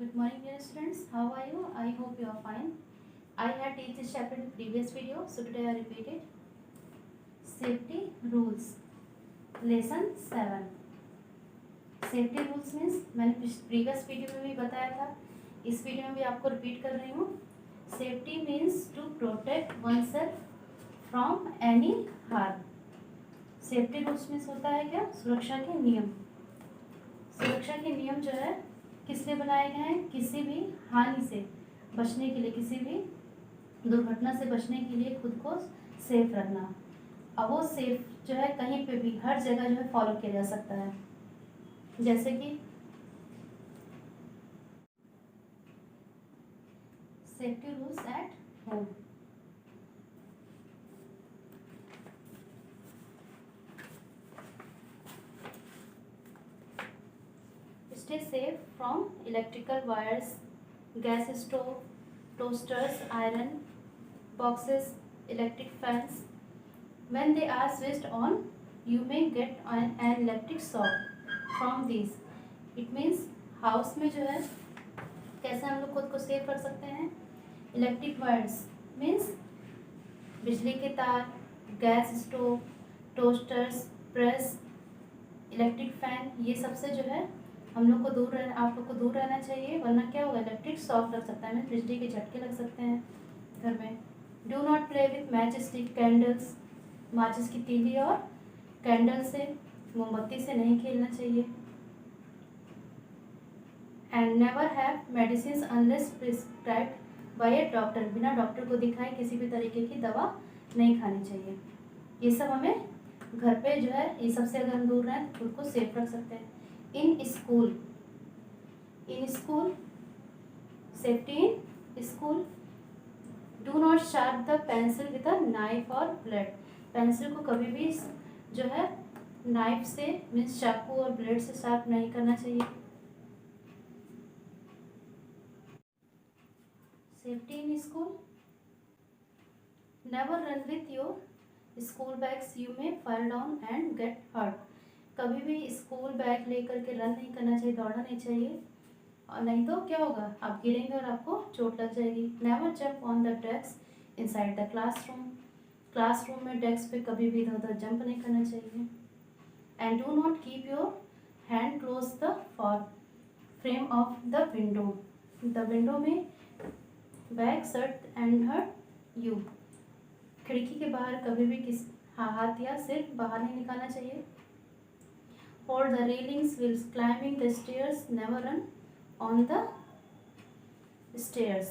Good morning, dear students. How are you? I hope you are fine. I had teach this chapter in the previous video, so today I repeat it. Safety rules. Lesson 7. Safety rules means मैंने previous video में भी बताया था, इस video में भी आपको repeat कर रही हूँ. Safety means to protect oneself from any harm. Safety rules means होता है क्या? सुरक्षा के नियम. सुरक्षा के नियम जो है किस लिए बनाए गए हैं? किसी भी हानि से बचने के लिए, किसी भी दुर्घटना से बचने के लिए खुद को सेफ रखना. अब वो सेफ जो है कहीं पे भी हर जगह जो है फॉलो किया जा सकता है. जैसे कि safety rules at home. Stay safe from electrical wires, gas stove, toasters, iron boxes, electric fans. When they are switched on, you may get an electric shock from these. It means house में जो है कैसे हम लोग खुद को safe रख सकते हैं. इलेक्ट्रिक वायर्स मीन्स बिजली के तार, gas stove, toasters, press, electric fan, ये सबसे जो है हम लोग को आप लोग को दूर रहना चाहिए, वरना क्या होगा? इलेक्ट्रिक शॉक लग सकता है, बिजली के झटके लग सकते हैं घर में. Do not play with match stick, candles, माचिस की तीली और कैंडल से, मोमबत्ती से नहीं खेलना चाहिए. And never have medicine unless prescribed bye A doctor. बिना डॉक्टर को दिखाए किसी भी तरीके की दवा नहीं खानी चाहिए. ये सब हमें घर पे जो है, ये सबसे अगर हम दूर रहें तो खुद को सेफ रख सकते हैं. In school safety in school. Do not sharp the pencil with a knife और ब्लेड. पेंसिल को कभी भी जो है नाइफ से मीन्स चाकू और ब्लेड से शार्प नहीं करना चाहिए. Safety in school. Never run with your school bags, you may fall down and get hurt. कभी भी स्कूल बैग लेकर के रन नहीं करना चाहिए, दौड़ना नहीं चाहिए, और नहीं तो क्या होगा? आप गिरेंगे और आपको चोट लग जाएगी. Never jump on the desk inside the classroom. Classroom में डेस्क पे कभी भी इधर उधर जंप नहीं करना चाहिए. And do not keep your hand close the for frame of the window. The window में bag shirt and hurt you. खिड़की के बाहर कभी भी हाथ या सिर बाहर नहीं निकालना चाहिए. Hold the railings while climbing the stairs. Never run on the stairs.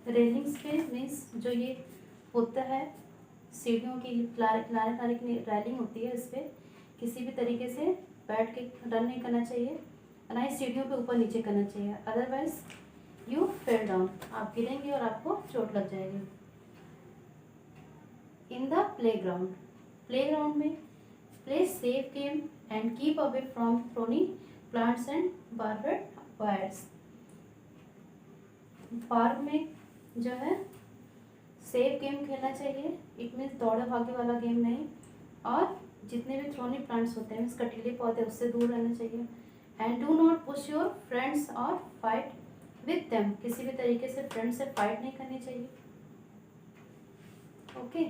Railings पे मीन्स जो ये होता है सीढ़ियों की रेलिंग होती है, इस पर किसी भी तरीके से बैठ के रन नहीं करना चाहिए, ना ही सीढ़ियों पे ऊपर नीचे करना चाहिए. Otherwise you fell down. आप गिरेंगे और आपको चोट लग जाएगी. इन द प्लेग्राउंड में play safe game and keep away from thorny plants and barbed wires. Park में जो है सेफ गेम खेलना चाहिए. इट मीन्स दौड़े भागे वाला गेम नहीं, और जितने भी थ्रोनी प्लांट्स होते हैं, कटीले पौधे, उससे दूर रहना चाहिए. And do not push your friends और फाइट विथ देम. किसी भी तरीके से फ्रेंड से फाइट नहीं करनी चाहिए. Okay.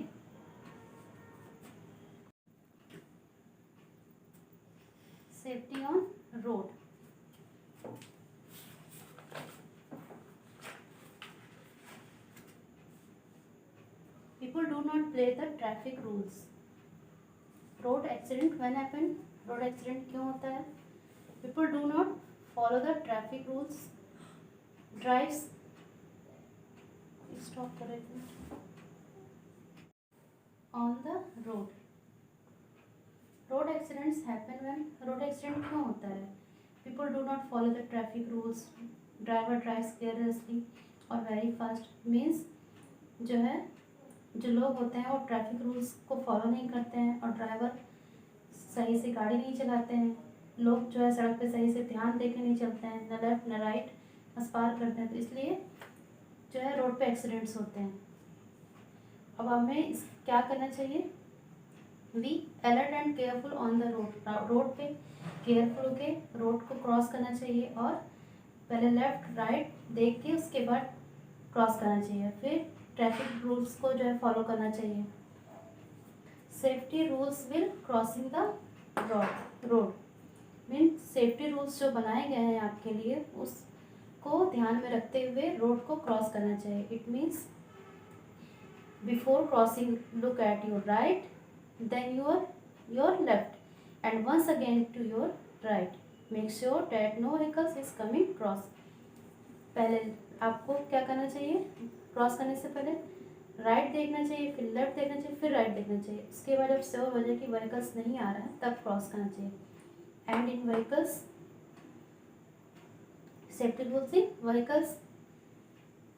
Safety on road. People do not play the traffic rules. Road accident when happen? Road accident क्यों होता है? People do not follow the traffic rules. Drives. Stop कर रहे थे. On the road. Road accidents happen when. Road accident क्यों होता है? People do not follow the traffic rules. Driver drives carelessly और वेरी फास्ट. मीन्स जो है जो लोग होते हैं वो ट्रैफिक रूल्स को फॉलो नहीं करते हैं, और ड्राइवर सही से गाड़ी नहीं चलाते हैं. लोग जो है सड़क पे सही से ध्यान दे के नहीं चलते हैं, न लेफ्ट न राइट अस्पार करते हैं, तो इसलिए जो है रोड पे एक्सीडेंट्स होते हैं. अब हमें क्या करना चाहिए? We alert and careful on the road. Road पे केयरफुल होके रोड को क्रॉस करना चाहिए और पहले लेफ्ट राइट देख के उसके बाद क्रॉस करना चाहिए, फिर ट्रैफिक रूल्स को जो है फॉलो करना चाहिए। Safety rules will crossing the road mean safety rules जो बनाए गए हैं आपके लिए उसको ध्यान में रखते हुए रोड को क्रॉस करना चाहिए। It means before crossing look at your right, then your left and once again to your right. Make sure that no vehicles is coming cross. पहले आपको क्या करना चाहिए, क्रॉस करने से पहले राइट देखना चाहिए, फिर लेफ्ट देखना चाहिए, फिर राइट देखना चाहिए। उसके बाद जब श्योर हो जाए कि व्हीकल्स नहीं आ रहा है तब क्रॉस करना चाहिए। And in vehicles, safety rules in vehicles,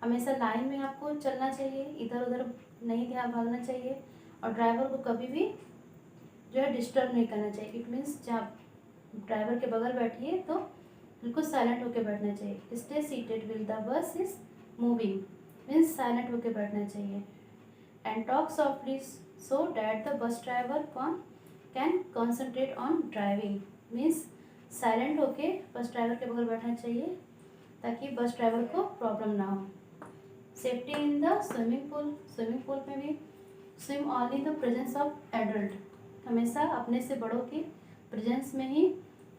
हमेशा लाइन में आपको चलना चाहिए, इधर उधर नहीं ध्यान भागना चाहिए और ड्राइवर को कभी भी जो है डिस्टर्ब नहीं करना चाहिए। इट मीन्स जब ड्राइवर के बगल बैठिए तो बिल्कुल साइलेंट होकर बैठना चाहिए। Stay seated will the bus is moving means silent होकर बैठना चाहिए। And talk softly so that the bus driver can concentrate on driving means silent होके बस ड्राइवर के बगल बैठना चाहिए ताकि बस ड्राइवर को प्रॉब्लम ना हो। Safety in the swimming pool में भी swim only in the presence of adult, हमेशा अपने से बड़ों की प्रेजेंस में ही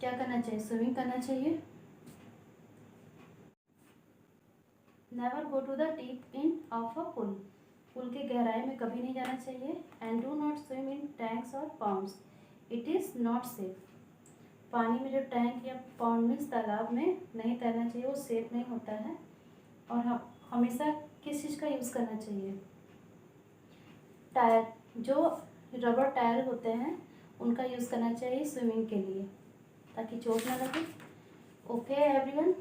क्या करना चाहिए, स्विमिंग करना चाहिए। Never go to the deep end of a pool के गहराई में कभी नहीं जाना चाहिए। And do not swim in tanks और ponds, it is not safe. पानी में जो टैंक या पाउंड मीन्स तालाब में नहीं तैरना चाहिए, वो सेफ नहीं होता है। और हमेशा किस चीज़ का यूज़ करना चाहिए, टायर, जो रबर टायर होते हैं उनका यूज़ करना चाहिए स्विमिंग के लिए ताकि चोट ना लगे। Okay everyone,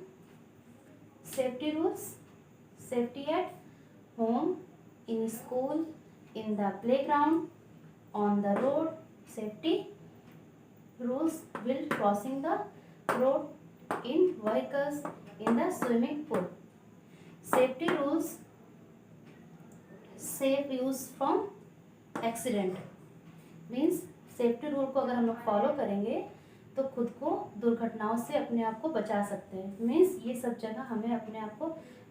safety rules, safety at home, in school, in the playground, on the road, safety rules will crossing the road, in vehicles, in the swimming pool. Safety rules, safe use from accident means safety rule को अगर हम लोग follow करेंगे तो खुद को दुर्घटनाओं से अपने आप को बचा सकते हैं। मीन्स ये सब जगह हमें अपने आप को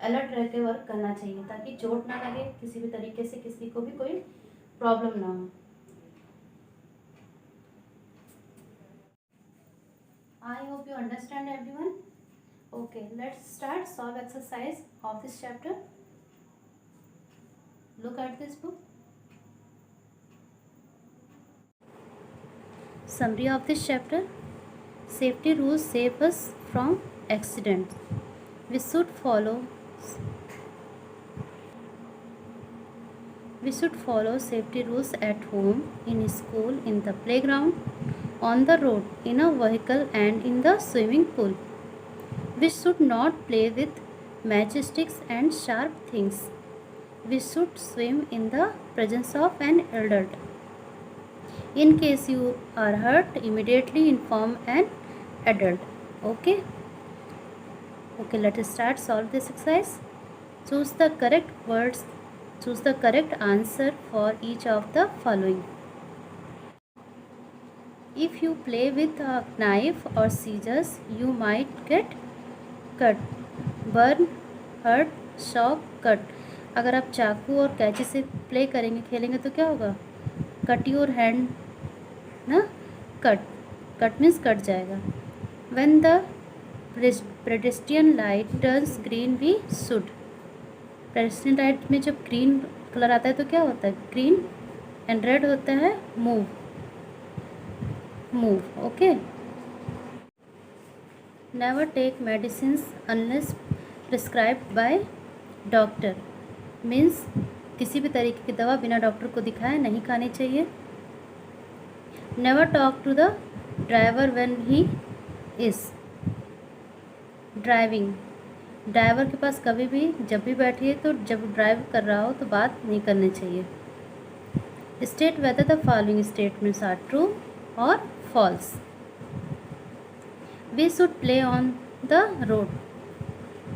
अलर्ट रह के वर्क करना चाहिए ताकि चोट ना लगे, किसी भी तरीके से किसी को भी कोई प्रॉब्लम ना हो। I hope you understand everyone. Okay, let's start solve exercise of this chapter. Look at this book. Summary of this chapter. Safety rules save us from accidents. We should follow safety rules at home, in school, in the playground, on the road, in a vehicle and in the swimming pool. We should not play with matchsticks and sharp things. We should swim in the presence of an adult. In case you are hurt, immediately inform an adult. Okay, let us start solve this exercise. Choose the correct answer for each of the following. If you play with a knife or scissors, you might get cut, burn, hurt, shock, cut. अगर आप चाकू और कैंची से play करेंगे, खेलेंगे तो क्या होगा, कट योर हैंड ना, कट मीन्स कट जाएगा। When the pedestrian light turns green, we should, pedestrian light में जब ग्रीन कलर आता है तो क्या होता है, ग्रीन एंड रेड होता है, move. Okay, never take medicines unless prescribed by doctor means किसी भी तरीके की दवा बिना डॉक्टर को दिखाए नहीं खानी चाहिए। Never talk to the driver when he is driving, driver के पास कभी भी जब भी बैठिए तो जब ड्राइव कर रहा हो तो बात नहीं करनी चाहिए। State whether the following statements are true or false. We should play on the road,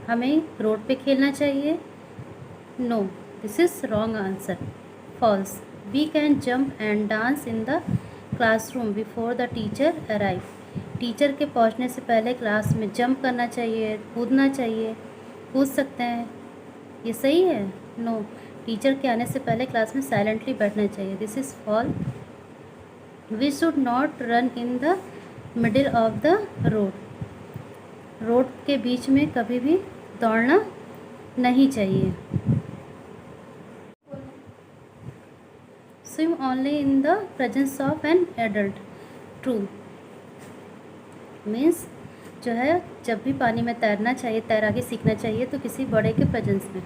हमें रोड पे खेलना चाहिए। No, this is wrong answer. False. We can jump and dance in the classroom before the teacher arrive. Teacher के पहुंचने से पहले class में jump करना चाहिए, कूदना चाहिए, कूद सकते हैं, ये सही है? नो, टीचर के आने से पहले क्लास में साइलेंटली बैठना चाहिए, this is fall. We should not run in the middle of the road, road के बीच में कभी भी दौड़ना नहीं चाहिए। Swim only in the presence of an adult, true. Means जो है जब भी पानी में तैरना चाहिए, तैराकी सीखना चाहिए तो किसी बड़े के प्रेजेंस में।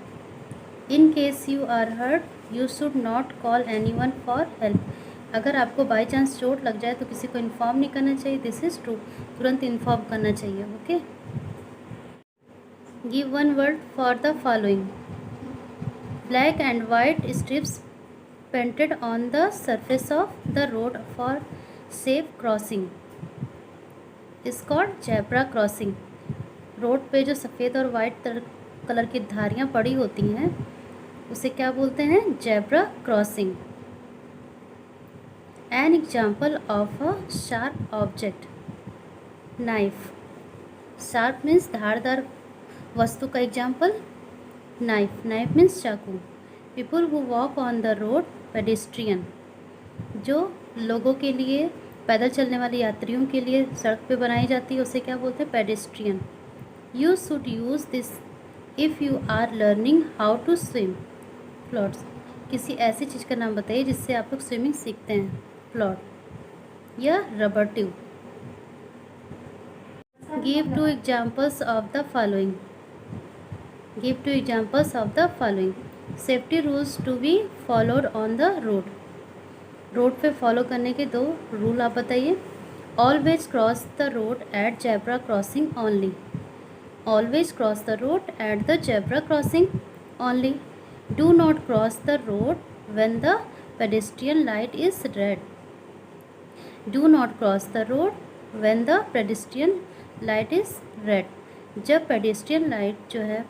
In case you are hurt you should not call anyone for help, अगर आपको बाई चांस चोट लग जाए तो किसी को इन्फॉर्म नहीं करना चाहिए, दिस इज़ ट्रू, तुरंत इन्फॉर्म करना चाहिए। Okay, give one word for the following. Black and white strips painted on the surface of the road for safe crossing is called zebra crossing। Road पे जो सफ़ेद और वाइट कलर की धारियाँ पड़ी होती हैं उसे क्या बोलते हैं? Zebra crossing. An example of a sharp object, knife. Sharp means धारदार वस्तु का एग्जाम्पल नाइफ, नाइफ मीन्स चाकू। People who walk on the road, pedestrian, जो लोगों के लिए, पैदल चलने वाले यात्रियों के लिए सड़क पे बनाई जाती है उसे क्या बोलते हैं? Pedestrian. You should use this if you are learning how to swim. Floats, किसी ऐसी चीज़ का नाम बताइए जिससे आप लोग स्विमिंग सीखते हैं। फ्लोट या rubber tube. Give two examples of the following. Give two examples of the following. Safety rules to be followed on the road, road पे फॉलो करने के 2 रूल आप बताइए। Always cross the road at zebra crossing only, always cross the road at the zebra crossing only. Do not cross the road when the pedestrian light is red, do not cross the road when the pedestrian light is red. जब pedestrian light जो है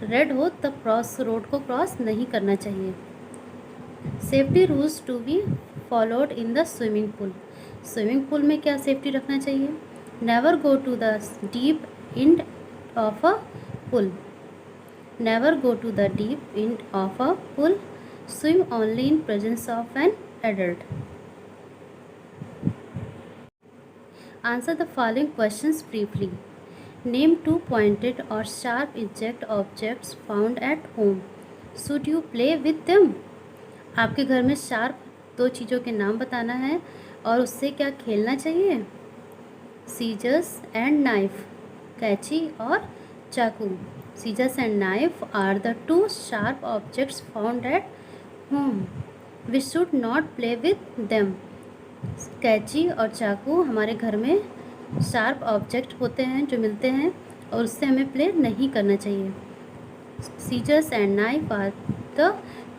red हो तब road को cross नहीं करना चाहिए। Safety rules to be followed in the swimming pool, swimming pool में क्या सेफ्टी रखना चाहिए? Never go to the deep end of a pool, never go to the deep end of a pool, swim only in presence of an adult. Answer the following questions briefly. Name 2 pointed or sharp insect objects found at home. Should you play with them? आपके घर में sharp 2 चीज़ों के नाम बताना है और उससे क्या खेलना चाहिए? सीजर्स एंड नाइफ, कैंची और चाकू। Scissors and knife are the 2 sharp objects found at home. We should not play with them. कैंची और चाकू हमारे घर में शार्प ऑब्जेक्ट होते हैं जो मिलते हैं और उससे हमें प्ले नहीं करना चाहिए। Scissors and knife are the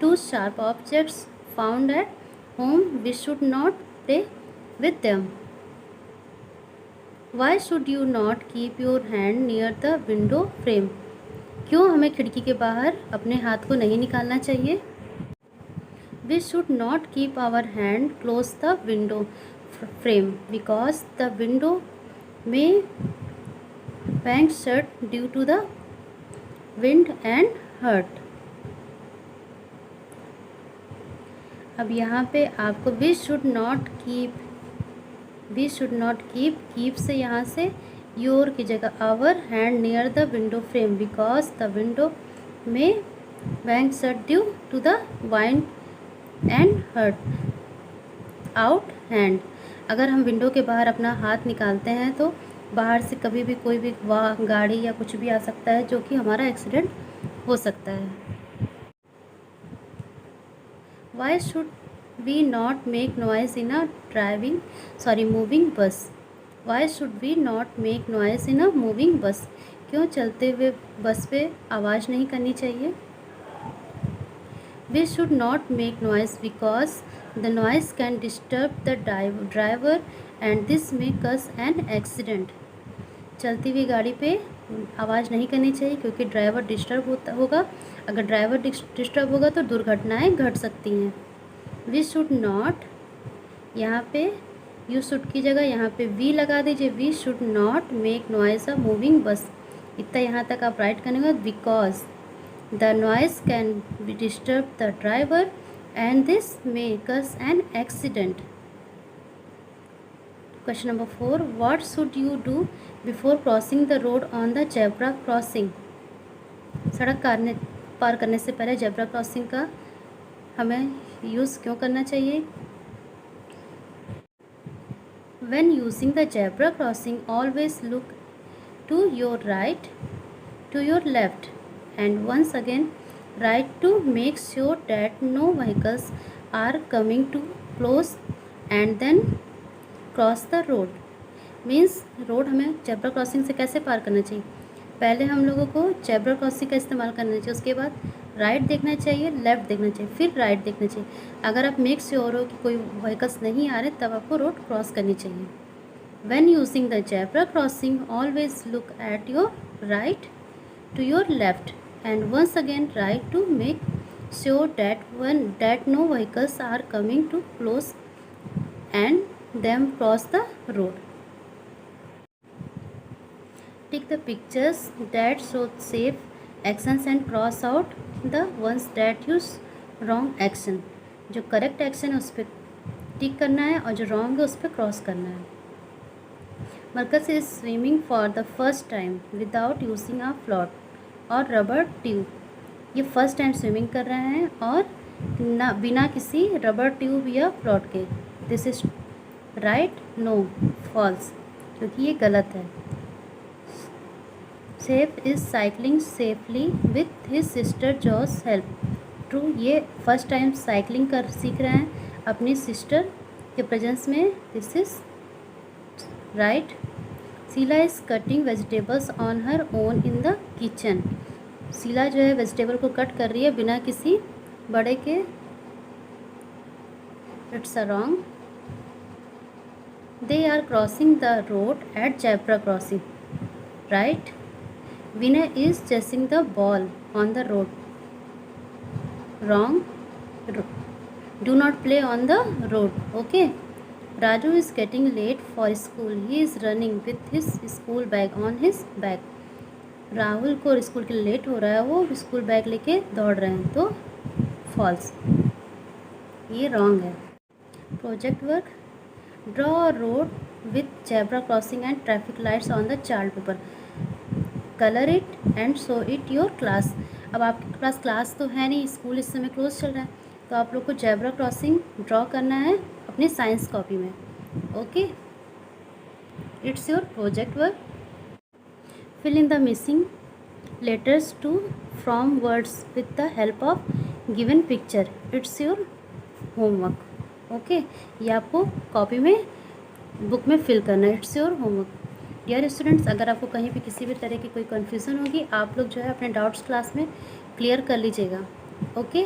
2 sharp objects found at home. We should not play with them. Why should you not keep your hand near the window frame? क्यों हमें खिड़की के बाहर अपने हाथ को नहीं निकालना चाहिए? We should not keep our hand close the window frame because the window may bang shut due to the wind and hurt. अब यहाँ पे आपको we should not keep, we should not keep से यहाँ से your की जगह our hand near the window frame because the window may bang shut due to the wind and hurt out hand। अगर हम विंडो के बाहर अपना हाथ निकालते हैं तो बाहर से कभी भी कोई भी गाड़ी या कुछ भी आ सकता है जो कि हमारा एक्सीडेंट हो सकता है। Why should we not make noise in a moving bus? Why should we not make noise in a moving bus? क्यों चलते हुए बस पे आवाज़ नहीं करनी चाहिए? We should not make noise because the noise can disturb the driver and this may cause an accident. चलती हुई गाड़ी पे आवाज़ नहीं करनी चाहिए क्योंकि ड्राइवर डिस्टर्ब होगा। अगर ड्राइवर डिस्टर्ब होगा तो दुर्घटनाएं घट सकती हैं। We should not, यहाँ पे यू शुड की जगह यहाँ पे वी लगा दीजिए, we should not make noise a moving bus. इतना यहाँ तक आप राइट करने के बाद because the noise can be disturb the driver and this makes an accident. Question number 4, what should you do before crossing the road on the zebra crossing. सड़क पार करने से पहले जेब्रा क्रॉसिंग का हमें यूज़ क्यों करना चाहिए। When using the zebra crossing, always look to your right, to your left, and once again right to make sure that no vehicles are coming too close, and then cross the road. Means road हमें zebra crossing से कैसे पार करना चाहिए। पहले हम लोगों को zebra crossing का इस्तेमाल करना चाहिए, उसके बाद राइट देखना चाहिए, लेफ़्ट देखना चाहिए, फिर राइट देखना चाहिए। अगर आप मेक श्योर हो कि कोई व्हीकल्स नहीं आ रहे तब आपको रोड क्रॉस करनी चाहिए। When using the zebra crossing, always look at your right, to your left, and once again right to make sure that no vehicles are coming too close and them cross the road. Take the pictures that show safe actions and cross out the ones that use wrong action. जो correct action है उस पर टिक करना है और जो wrong है उस पर क्रॉस करना है। Marcus is swimming for the first time without using a float और रबर ट्यूब। ये फर्स्ट टाइम स्विमिंग कर रहे हैं और बिना किसी रबर ट्यूब या फ्लोट के। This is right, no, false, क्योंकि ये गलत है। Safe is cycling safely with his sister Joe's help. True, ये फर्स्ट टाइम साइकिलिंग सीख रहे हैं अपनी सिस्टर के प्रेजेंस में। This is right. Sheila is cutting vegetables on her own in the kitchen. Sheela जो है वेजिटेबल को कट कर रही है बिना किसी बड़े के। It's a wrong. They are crossing the road at zebra crossing. Right. Vinay is chasing the ball on the road. Wrong. Do not play on the road. Okay. Raju is getting late for school. He is running with his school bag on his back. Rahul को school के लिए late हो रहा है, वो school bag लेके दौड़ रहे हैं, तो फॉल्स, ये रॉन्ग है। Project work, draw a road with zebra crossing and traffic lights on the chart paper, colour it and show it your class. अब आपके पास क्लास तो है नहीं, स्कूल इस समय क्लोज चल रहा है, तो आप लोग को जेब्रा क्रॉसिंग ड्रॉ करना है अपनी साइंस कॉपी में। Okay, it's your project work. Fill in the missing letters to from words with the help of given picture. It's your homework. Okay, ये आपको कॉपी में बुक में फिल करना है। It's your homework. Dear students, अगर आपको कहीं भी किसी भी तरह की कोई कन्फ्यूज़न होगी, आप लोग जो है अपने डाउट्स क्लास में क्लियर कर लीजिएगा। ओके,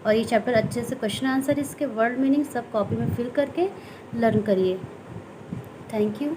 और ये चैप्टर अच्छे से क्वेश्चन आंसर, इसके वर्ड मीनिंग सब कॉपी में फिल करके लर्न करिए। Thank you.